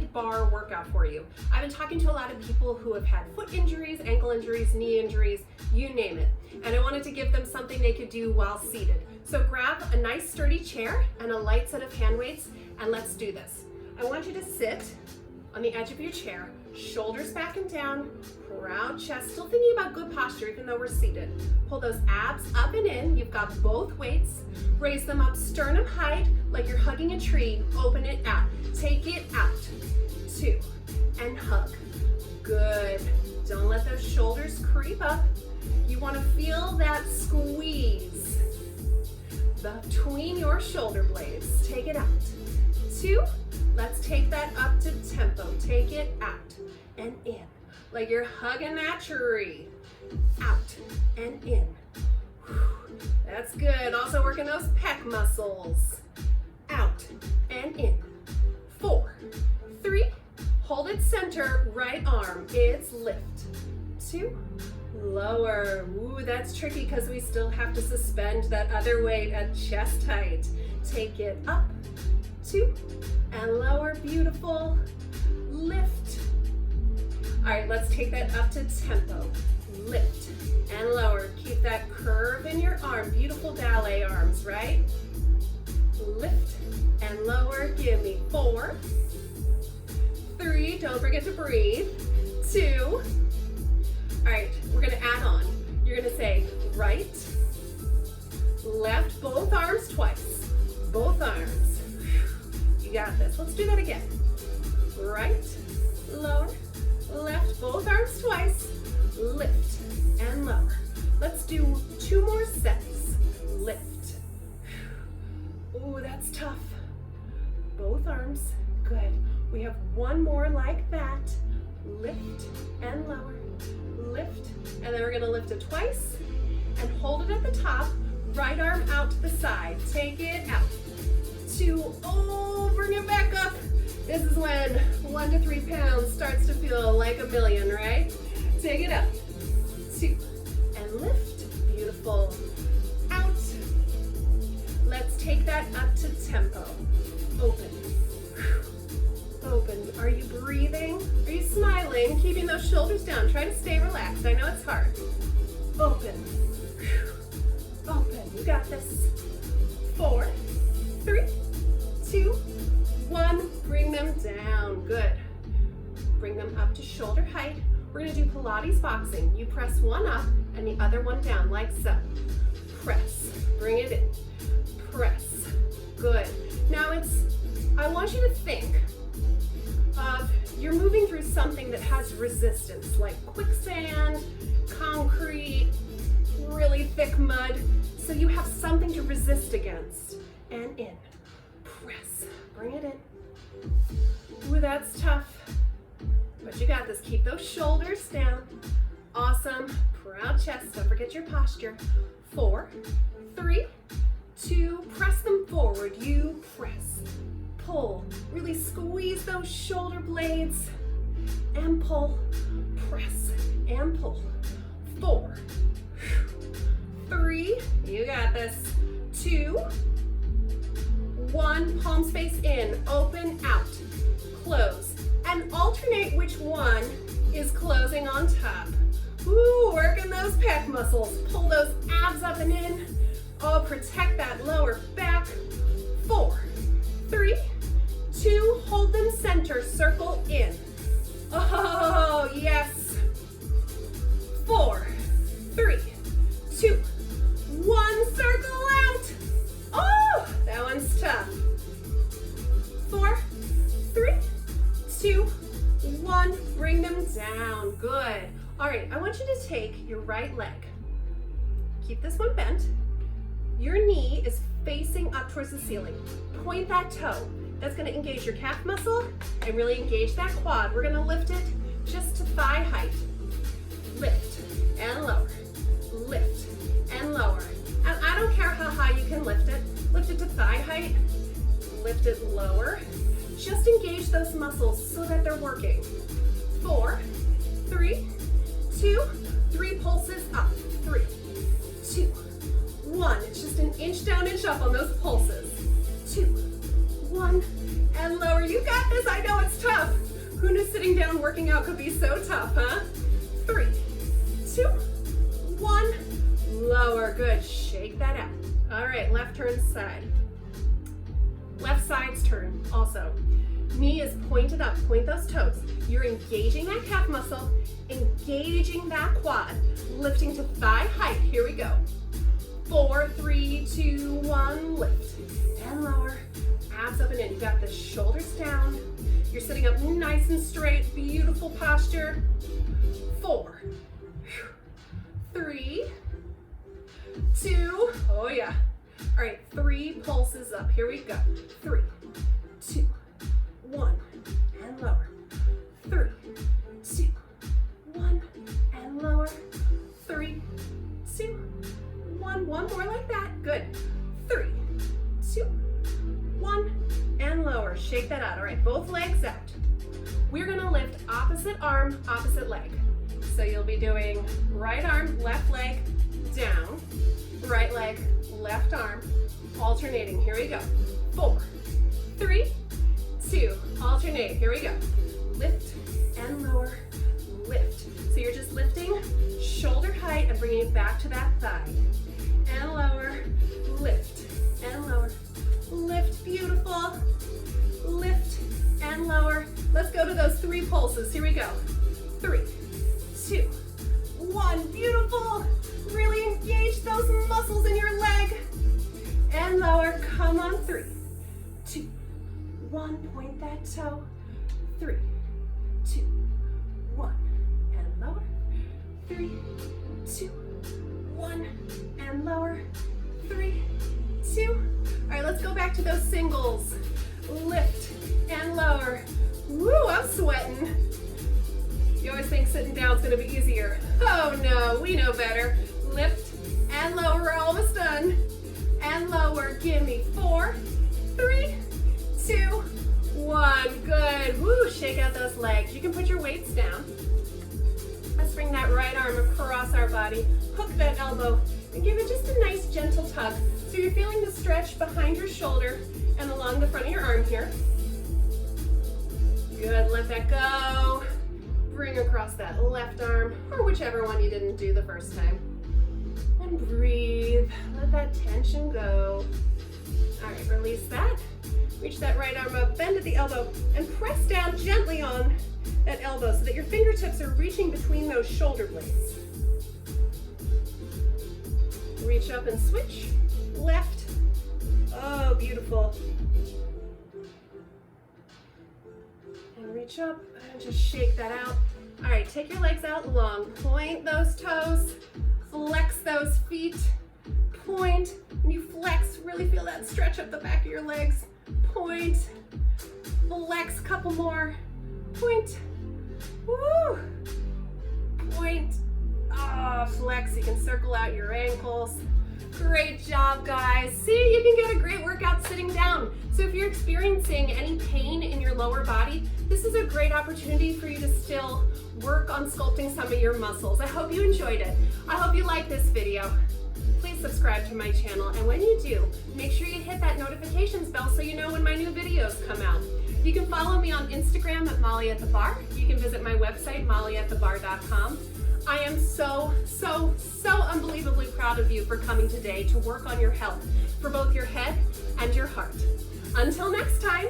Seated Barre Workout for you. I've been talking to a lot of people who have had foot injuries, ankle injuries, knee injuries, you name it. And I wanted to give them something they could do while seated. So grab a nice sturdy chair and a light set of hand weights, and let's do this. I want you to sit on the edge of your chair, shoulders back and down, proud chest, still thinking about good posture even though we're seated. Pull those abs up and in, you've got both weights. Raise them up sternum height like you're hugging a tree, open it out. Take it out, 2, and hug. Good. Don't let those shoulders creep up. You want to feel that squeeze between your shoulder blades. Take it out, 2. Let's take that up to tempo. Take it out and in, like you're hugging that tree. Out and in. That's good. Also working those pec muscles. Out and in. 4, 3, hold it center, right arm, it's lift. 2, lower. Ooh, that's tricky because we still have to suspend that other weight at chest height. Take it up, 2, and lower, beautiful. Lift. All right, let's take that up to tempo. Lift and lower. Keep that curve in your arm. Beautiful ballet arms, right? Lift and lower. Give me 4, 3, don't forget to breathe. 2. All right, we're gonna add on. You're gonna say right, left, both arms twice. Both arms. You got this. Let's do that again. Right, lower, left, both arms twice. Lift and lower. Let's do 2 more sets. Lift. Ooh, that's tough. Both arms. Good. We have 1 more like that. Lift and lower. Lift. And then we're going to lift it twice and hold it at the top. Right arm out to the side. Take it out. 2. Oh, bring it back up. This is when 1 to 3 pounds starts to feel like a million, right? Take it up. 2. And lift. Beautiful. Out. Let's take that up to tempo. Open. Open. Are you breathing? Are you smiling? Keeping those shoulders down. Try to stay relaxed. I know it's hard. Open. Open. You got this. 4, 3, 2, 1. Bring them down. Good. Bring them up to shoulder height. We're going to do Pilates boxing. You press one up and the other one down like so. Press. Bring it in. Press. Good. Now I want you to think of you're moving through something that has resistance, like quicksand, concrete, really thick mud. So you have something to resist against. And in. Press. Bring it in. Ooh, that's tough. But you got this. Keep those shoulders down. Awesome. Proud chest. Don't forget your posture. 4, 3, 2. Press them forward. You press. Pull. Really squeeze those shoulder blades. And pull. Press. And pull. 4, 3. You got this. 2, 1. Palm space in. Open out. Close. And alternate which one is closing on top. Ooh, working those pec muscles. Pull those abs up and in. Oh, protect that lower back. 4, 3, 2. Hold them center. Circle in. Oh, yes. 4, 3, 2, 1. Circle out. Oh, that one's tough. 4, 3, 2, 1. Bring them down. Good. All right, I want you to take your right leg. Keep this one bent. Your knee is facing up towards the ceiling. Point that toe. That's going to engage your calf muscle and really engage that quad. We're going to lift it just to thigh height. Lift and lower. Lift and lower. And I don't care how high you can lift it. Lift it to thigh height. Lift it lower. Just engage those muscles so that they're working. 4, 3, 2, 3 pulses up. 3, 2, 1. It's just an inch down, inch up on those pulses. 2, 1, and lower. You got this. I know it's tough. working out could be so tough, huh? 3, 2, 1. Lower, good. Shake that out. All right, left turn side. Left side's turn also. Knee is pointed up, point those toes. You're engaging that calf muscle, engaging that quad, lifting to thigh height. Here we go. 4, 3, 2, 1, lift. And lower, abs up and in. You got the shoulders down. You're sitting up nice and straight, beautiful posture. 4, 3, 2, oh yeah. All right, 3 pulses up. Here we go. 3, 2, 1, and lower. 3, 2, 1, and lower. 3, 2, 1. One more like that. Good. 3, 2, 1, and lower. Shake that out. All right, both legs out. We're gonna lift opposite arm, opposite leg. So you'll be doing right arm, left leg, down. Right leg, left arm, alternating. Here we go. 4, 3, 2, alternate. Here we go. Lift and lower, lift. So you're just lifting shoulder height and bringing it back to that thigh. And lower, lift and lower, lift. Beautiful. Lift and lower. Let's go to those 3 pulses. Here we go. 3, 2, 1. Beautiful. Really engage those muscles in your leg. And lower. Come on. 3, 2, 1. Point that toe. 3, 2, 1. And lower. 3, 2, 1. And lower. 3, 2. All right, let's go back to those singles. Lift and lower. Woo, I'm sweating. You always think sitting down is going to be easier. Oh no, we know better. Lift and lower. We're almost done. And lower. Give me 4, 3, 2, 1. Good. Woo, shake out those legs. You can put your weights down. Let's bring that right arm across our body. Hook that elbow and give it just a nice gentle tug. So you're feeling the stretch behind your shoulder and along the front of your arm here. Good, let that go. Bring across that left arm, or whichever one you didn't do the first time. And breathe, let that tension go. All right, release that. Reach that right arm up, bend at the elbow, and press down gently on that elbow so that your fingertips are reaching between those shoulder blades. Reach up and switch, left. Oh, beautiful. And reach up and just shake that out. All right, take your legs out long. Point those toes, flex those feet. Point. When you flex, really feel that stretch up the back of your legs. Point. Flex, couple more. Point. Woo. Point. Ah, flex. You can circle out your ankles. Great job, guys. See, you can get a great workout sitting down. So if you're experiencing any pain in your lower body, this is a great opportunity for you to still work on sculpting some of your muscles. I hope you enjoyed it. I hope you like this video. Please subscribe to my channel, and when you do, make sure you hit that notifications bell so you know when my new videos come out. You can follow me on Instagram at Molly at the Bar. You can visit my website, mollyatthebar.com. I am so unbelievably proud of you for coming today to work on your health for both your head and your heart. Until next time.